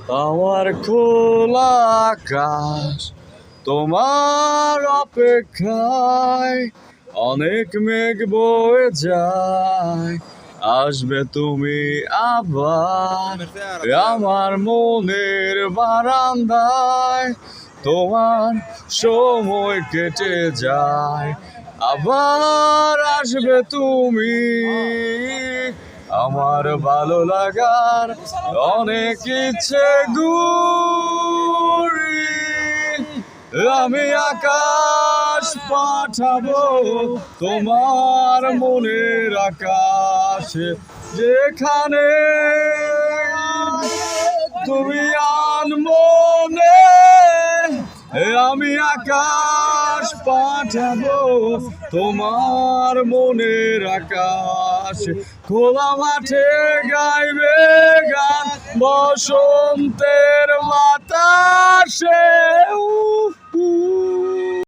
আমার খোলা আকাশ তোমার অপেক্ষায়, অনেক মেঘ বয়ে যায়, আসবে তুমি আবার আমার মনের বারান্দায়। তোমার সময় কেটে যায়, আবার আসবে তুমি, আমার ভালো লাগার অনেক ইচ্ছে গুরি। আমি আকাশ পাঠাবো তোমার মনের আকাশে, যেখানে তুমি আনমনে। আমি আকাশ পাঠাবো তোমার মনের আকাশে, খোলা মাঠে গাইবে গান বসন্তে